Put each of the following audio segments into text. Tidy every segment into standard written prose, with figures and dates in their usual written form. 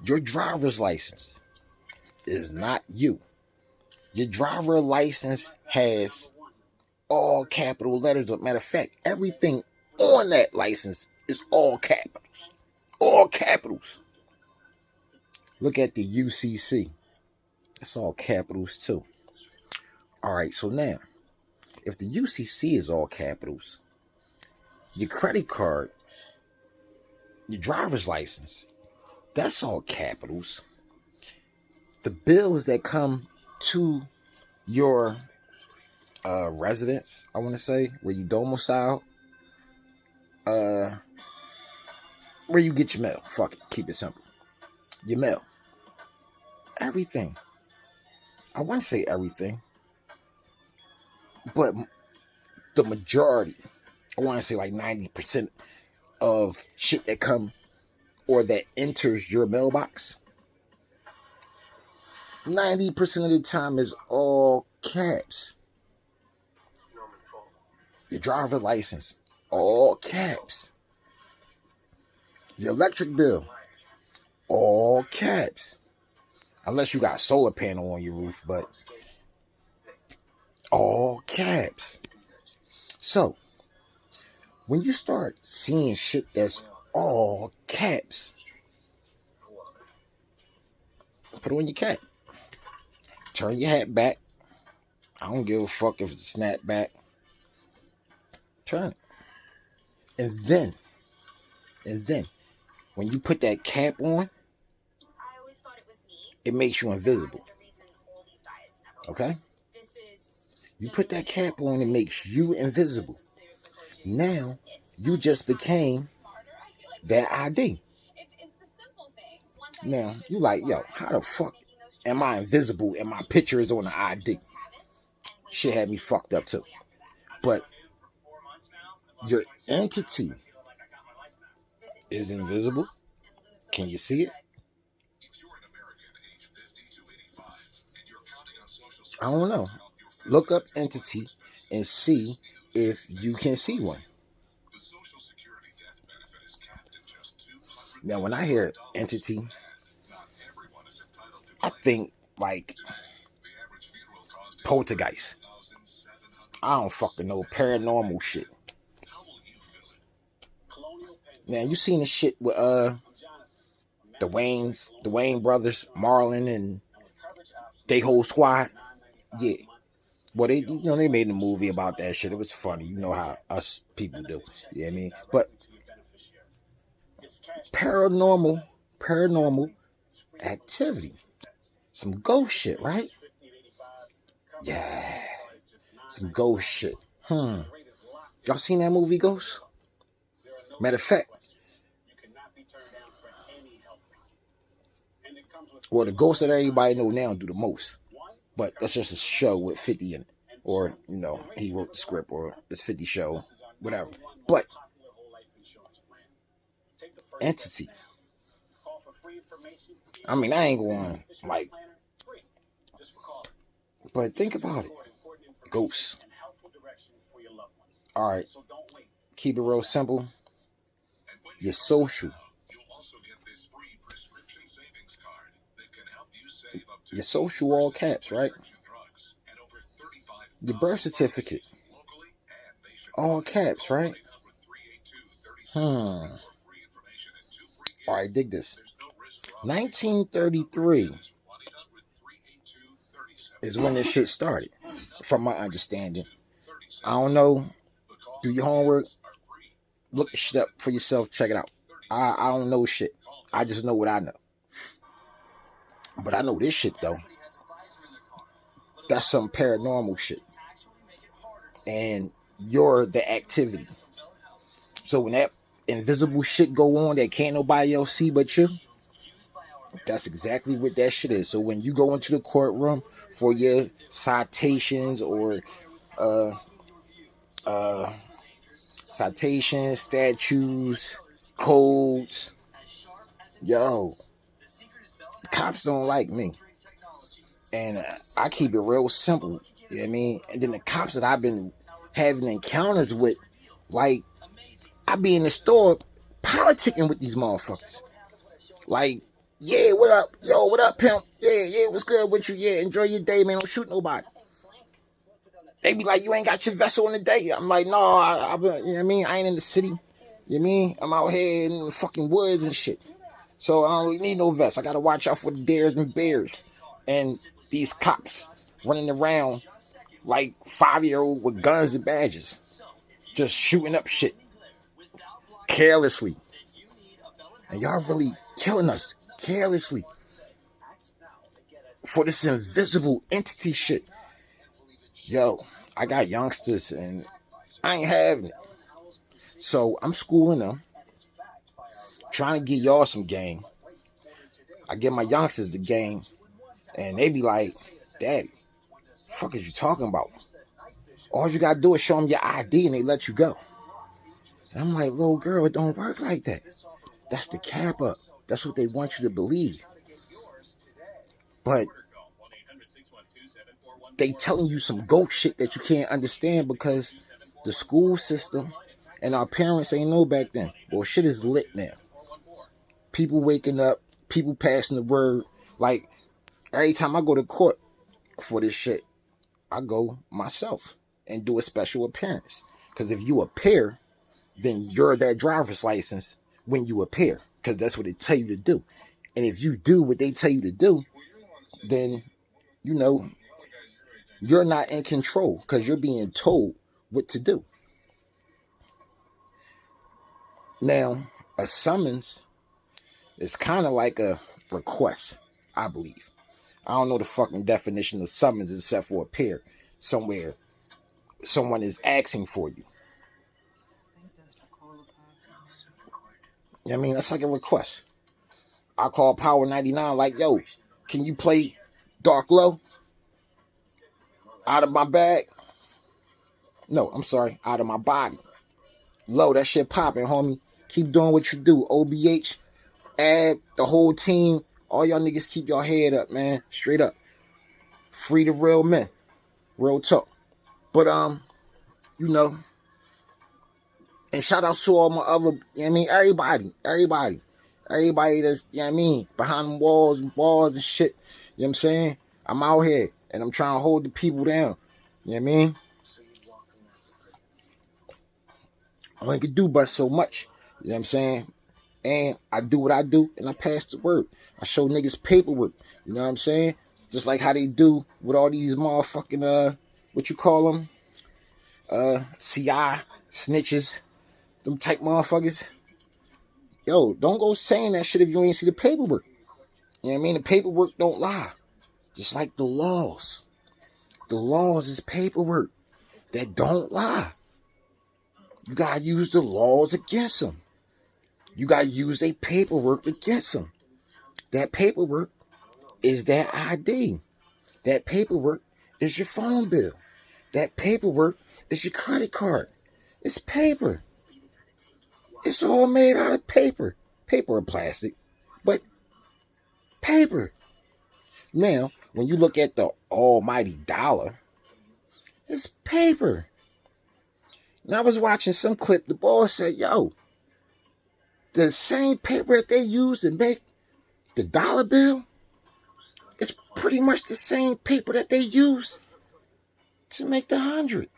Your driver's license is not you. Your driver license has all capital letters. As a matter of fact, everything on that license is all capitals. All capitals. Look at the UCC. It's all capitals too. Alright, so now, if the UCC is all capitals, your credit card, your driver's license, that's all capitals. The bills that come to your residence, I want to say, where you domicile, where you get your mail. Fuck it, keep it simple. Your mail. Everything. I wouldn't say everything, but the majority, I want to say like 90% of shit that come or that enters your mailbox, 90% of the time is all caps. Your driver license, all caps. Your electric bill, all caps. Unless you got a solar panel on your roof, but all caps. So, when you start seeing shit that's all caps, put on your cap. Turn your hat back. I don't give a fuck if it's a snapback. Turn it. And then, when you put that cap on, it makes you invisible. Okay? You put that cap on, it makes you invisible. Now, you just became that ID. Now, you like, yo, how the fuck am I invisible and my picture is on the ID? Shit had me fucked up too. But your entity is invisible. Can you see it? I don't know. Look up entity and see if you can see one. Now, when I hear entity, I think like poltergeist. I don't fucking know, paranormal shit. Now, you seen this shit with the Wayne brothers, Marlon and they whole squad? Yeah. Well, they made a movie about that shit. It was funny. You know how us people do. You know what I mean? But paranormal activity. Some ghost shit, right? Yeah. Some ghost shit. Y'all seen that movie, Ghost? Matter of fact, well, the ghosts that everybody know now do the most. But that's just a show with 50 in it. Or, you know, he wrote the script, or it's 50 show, whatever. But entity. I mean, I ain't going like, but think about it. Ghosts. Alright. Keep it real simple. Your social. Your social all caps, right? Your birth certificate. All caps, right? Alright, dig this. 1933 is when this shit started, from my understanding. I don't know. Do your homework. Look the shit up for yourself. Check it out. I don't know shit. I just know what I know. But I know this shit, though. That's some paranormal shit. And you're the activity. So when that invisible shit go on that can't nobody else see but you, that's exactly what that shit is. So when you go into the courtroom for your citations or citations, statutes, codes, yo, cops don't like me. And I keep it real simple. You know what I mean? And then the cops that I've been having encounters with, like, I be in the store politicking with these motherfuckers. Like, Yeah, what up? Yo, what up, pimp? Yeah, what's good with you? Yeah, enjoy your day, man. Don't shoot nobody. They be like, you ain't got your vessel in the day. I'm like, no, you know what I mean? I ain't in the city. You know what I mean? I'm out here in the fucking woods and shit. So I don't really need no vest. I gotta watch out for the dares and bears. And these cops running around like 5-year-old with guns and badges. Just shooting up shit. Carelessly. And y'all really killing us. Carelessly. For this invisible entity shit. Yo, I got youngsters and I ain't having it. So I'm schooling them, trying to get y'all some game. I get my youngsters the game, and they be like, Daddy, fuck is you talking about? All you gotta do is show them your ID and they let you go. And I'm like, little girl, it don't work like that. That's the cap up. That's what they want you to believe. But they telling you some goat shit that you can't understand because the school system and our parents ain't know back then. Well, shit is lit now. People waking up, people passing the word. Like, every time I go to court for this shit, I go myself and do a special appearance. Because if you appear, then you're that driver's license when you appear. Because that's what they tell you to do. And if you do what they tell you to do, then, you know, you're not in control because you're being told what to do. Now, a summons is kind of like a request, I believe. I don't know the fucking definition of summons except for appear somewhere. Someone is asking for you. I mean, that's like a request. I call Power 99 like, yo, can you play Dark Low? Out of my bag? No, I'm sorry, out of my body. Low, that shit popping, homie. Keep doing what you do. OBH, Ab, the whole team. All y'all niggas keep your head up, man. Straight up. Free the real men. Real talk. But, you know, and shout out to all my other, you know what I mean, everybody that's, you know what I mean, behind them walls and bars and shit, you know what I'm saying? I'm out here and I'm trying to hold the people down, you know what I mean? I only can do but so much, you know what I'm saying? And I do what I do and I pass the word. I show niggas paperwork, you know what I'm saying? Just like how they do with all these motherfucking, what you call them? CI, snitches, them type motherfuckers. Yo, don't go saying that shit if you ain't see the paperwork. You know what I mean? The paperwork don't lie. Just like the laws. The laws is paperwork that don't lie. You gotta use the laws against them. You gotta use their paperwork against them. That paperwork is that ID. That paperwork is your phone bill. That paperwork is your credit card. It's paper. It's all made out of paper. Paper or plastic. But paper. Now, when you look at the almighty dollar, it's paper. And I was watching some clip, the boss said, yo, the same paper that they use to make the dollar bill, it's pretty much the same paper that they use to make the 100.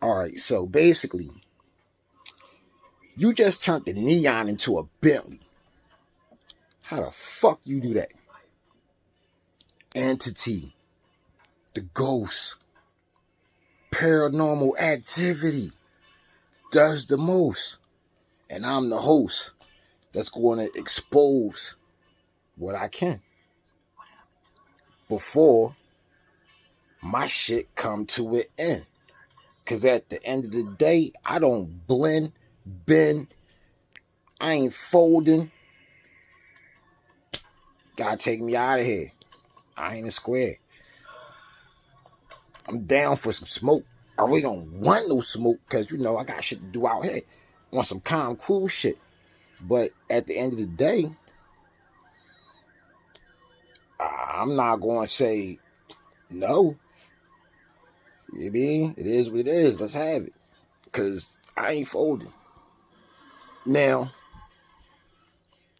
Alright, so basically, you just turned the neon into a Bentley. How the fuck you do that? Entity, the ghost, paranormal activity does the most. And I'm the host that's going to expose what I can before my shit come to an end. Because at the end of the day, I don't bend. I ain't folding. Gotta take me out of here. I ain't a square. I'm down for some smoke. I really don't want no smoke because, you know, I got shit to do out here. I want some calm, cool shit. But at the end of the day, I'm not going to say no. You mean? It is what it is. Let's have it. Because I ain't folding. Now,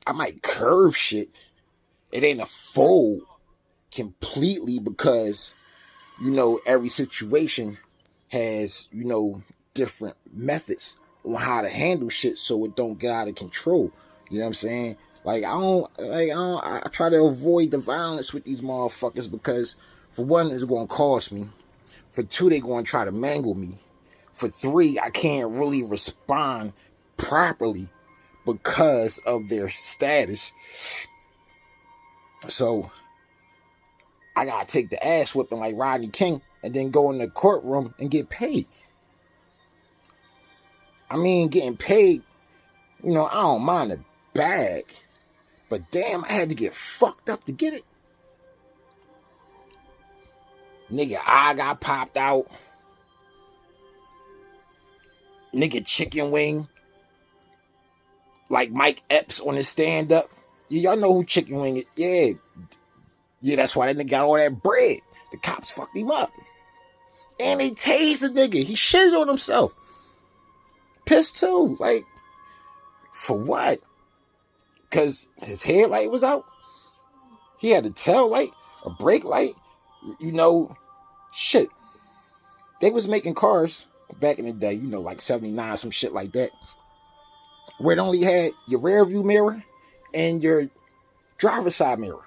I might curve shit. It ain't a fold completely because, every situation has, different methods on how to handle shit so it don't get out of control. You know what I'm saying? I try to avoid the violence with these motherfuckers because, for one, it's going to cost me. For two, they're going to try to mangle me. For three, I can't really respond properly because of their status. So I gotta take the ass whipping like Rodney King and then go in the courtroom and get paid. I mean, getting paid, I don't mind the bag, but damn, I had to get fucked up to get it. Nigga, I got popped out. Nigga, chicken wing. Like Mike Epps on his stand-up. Y'all know who Chicken Wing is. Yeah, that's why that nigga got all that bread. The cops fucked him up. And they tased the nigga. He shitted on himself. Pissed too. Like, for what? Because his headlight was out? He had a tail light, a brake light. Shit. They was making cars back in the day, like 79, some shit like that, where it only had your rear view mirror and your driver's side mirror.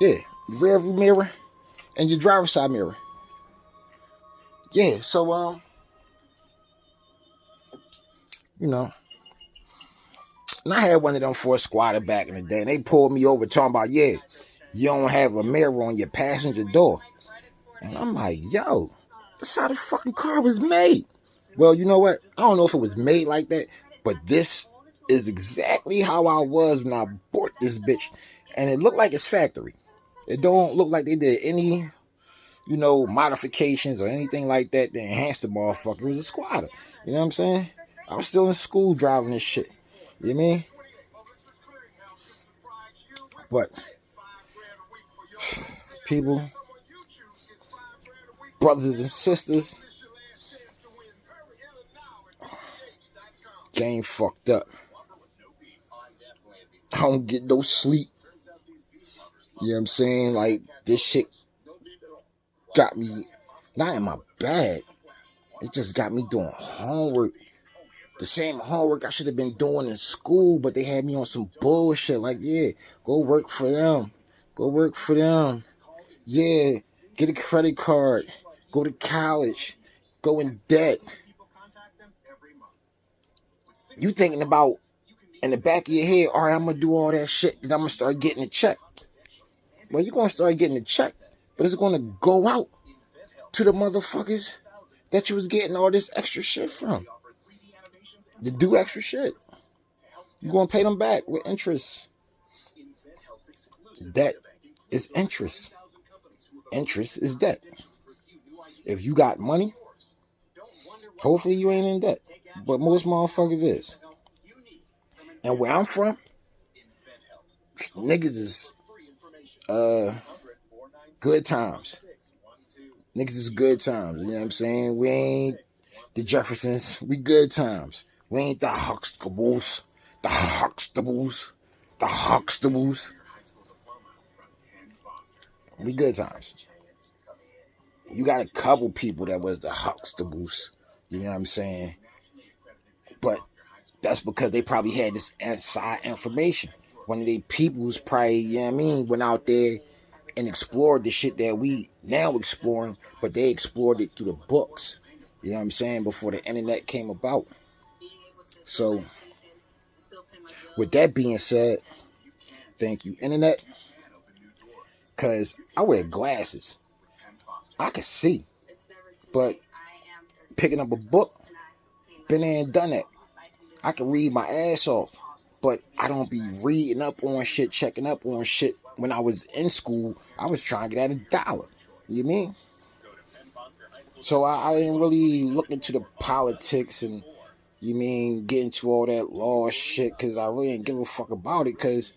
Yeah, your rear view mirror and your driver's side mirror. Yeah, so and I had one of them for a squatter back in the day, and they pulled me over talking about, you don't have a mirror on your passenger door. And I'm like, yo, that's how the fucking car was made. Well, you know what? I don't know if it was made like that, but this is exactly how I was when I bought this bitch. And it looked like it's factory. It don't look like they did any, modifications or anything like that to enhance the motherfucker. It was a squatter. You know what I'm saying? I was still in school driving this shit. You know what I mean? But people, brothers and sisters, game fucked up. I don't get no sleep. You know what I'm saying? Like, this shit got me not in my bag. It just got me doing homework. The same homework I should have been doing in school, but they had me on some bullshit. Like, go work for them. Go work for them. Yeah, get a credit card. Go to college. Go in debt. You thinking about, in the back of your head, all right, I'm going to do all that shit, then I'm going to start getting a check. Well, you're going to start getting a check, but it's going to go out to the motherfuckers that you was getting all this extra shit from. To do extra shit. You're going to pay them back with interest. Debt is interest. Interest is debt. If you got money, hopefully you ain't in debt. But most motherfuckers is. And where I'm from, niggas is good times. Niggas is good times. You know what I'm saying? We ain't the Jeffersons. We good times. We ain't the Huxtables. The Huxtables. The Huxtables. We good times. You got a couple people that was the Huxtables. You know what I'm saying? But that's because they probably had this inside information. One of their peoples probably, went out there and explored the shit that we now exploring, but they explored it through the books. You know what I'm saying? Before the internet came about. So, with that being said, thank you, internet. Because I wear glasses. I can see. But picking up a book, been there and done that. I can read my ass off. But I don't be reading up on shit, checking up on shit. When I was in school, I was trying to get at $1. You mean? So I didn't really look into the politics and, get into all that law shit, because I really didn't give a fuck about it, because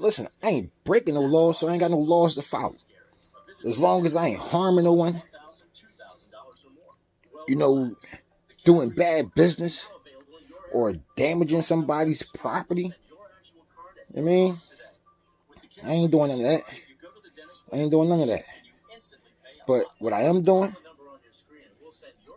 listen, I ain't breaking no laws, so I ain't got no laws to follow. As long as I ain't harming no one, you know, doing bad business or damaging somebody's property, I mean, I ain't doing none of that. I ain't doing none of that. But what I am doing,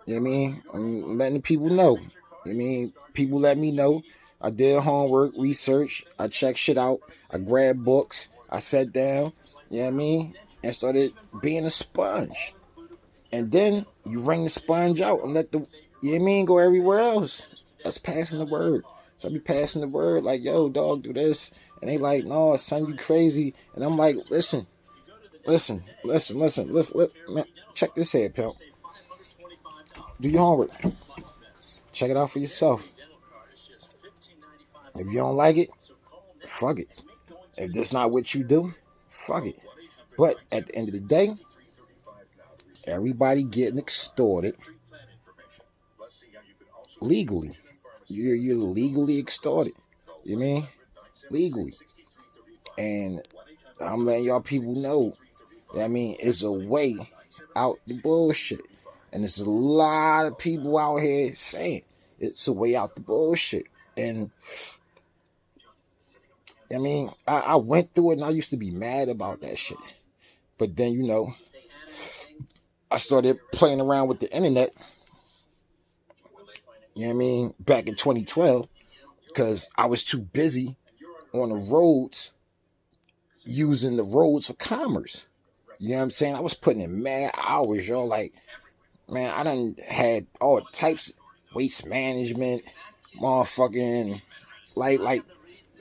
you know what I mean, I'm letting people know. I mean, people let me know. I did homework, research, I checked shit out, I grabbed books, I sat down, you know what I mean, and started being a sponge. And then you wring the sponge out and let the, you know what I mean, go everywhere else. That's passing the word. So I be passing the word like, yo, dog, do this. And they like, no, son, you crazy. And I'm like, listen, man, check this head, pimp. Do your homework. Check it out for yourself. If you don't like it, fuck it. If that's not what you do, fuck it. But at the end of the day, everybody getting extorted legally. You're legally extorted. You know what I mean? Legally. And I'm letting y'all people know that, I mean, it's a way out the bullshit. And there's a lot of people out here saying it's a way out the bullshit. And I mean, I went through it and I used to be mad about that shit. But then, you know, I started playing around with the internet, you know what I mean, back in 2012, because I was too busy on the roads, using the roads for commerce. You know what I'm saying? I was putting in mad hours, y'all. Like, man, I done had all types of waste management, motherfucking, like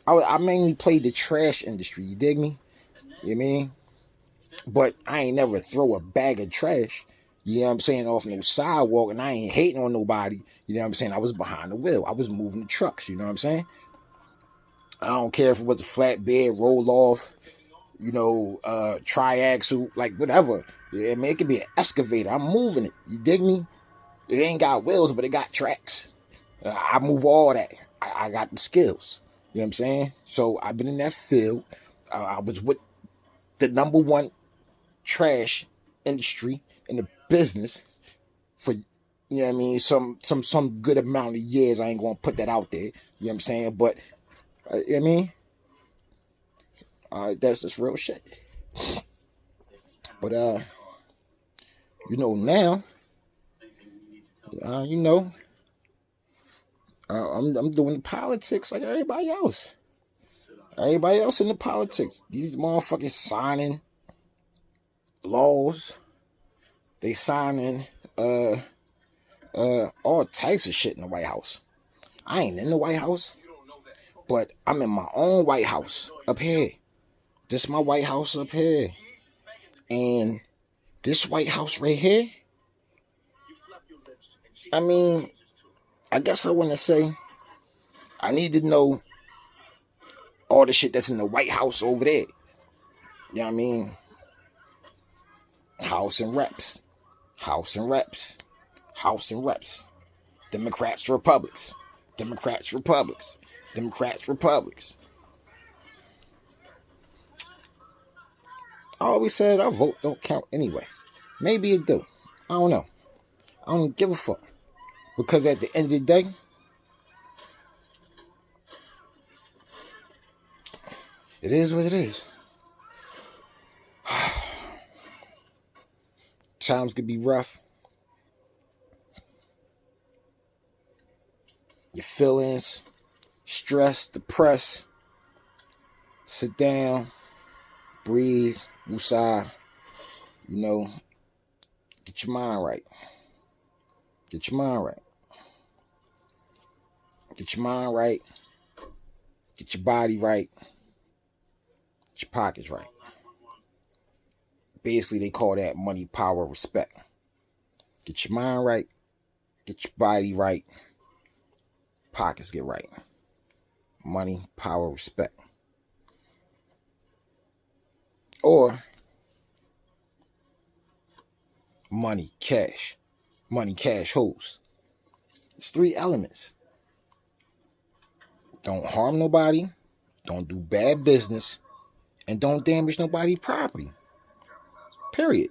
I mainly played the trash industry, you dig me? You know what I mean? But I ain't never throw a bag of trash, you know what I'm saying, off no sidewalk, and I ain't hating on nobody, you know what I'm saying? I was behind the wheel. I was moving the trucks, you know what I'm saying? I don't care if it was a flatbed, roll off, you know, triaxle, like whatever. Yeah, I mean, it could be an excavator. I'm moving it. You dig me? It ain't got wheels, but it got tracks. I move all that. I got the skills. You know what I'm saying? So I've been in that field. I was with the number one trash industry in the business for, you know what I mean, some good amount of years. I ain't gonna put that out there. You know what I'm saying? But you know what I mean, that's just real shit. But you know, now, you know, I'm doing the politics like everybody else. Everybody else in the politics. These motherfuckers signing laws. They signing all types of shit in the White House. I ain't in the White House, but I'm in my own White House up here. This my White House up here. And this White House right here, I mean, I guess I want to say I need to know all the shit that's in the White House over there. You know what I mean? House and Reps. House and Reps. House and Reps. Democrats, Republics. Democrats, Republics. Democrats, Republics. I always said our vote don't count anyway. Maybe it do. I don't know. I don't give a fuck. Because at the end of the day, it is what it is. Times could be rough. Your feelings, stress, depressed. Sit down, breathe, woosah. You know, get your mind right. Get your mind right. Get your mind right. Get your body right. Get your pockets right. Basically, they call that money, power, respect. Get your mind right. Get your body right. Pockets get right. Money, power, respect. Or money, cash. Money, cash, hoes. It's 3 elements. Don't harm nobody. Don't do bad business. And don't damage nobody's property. Period.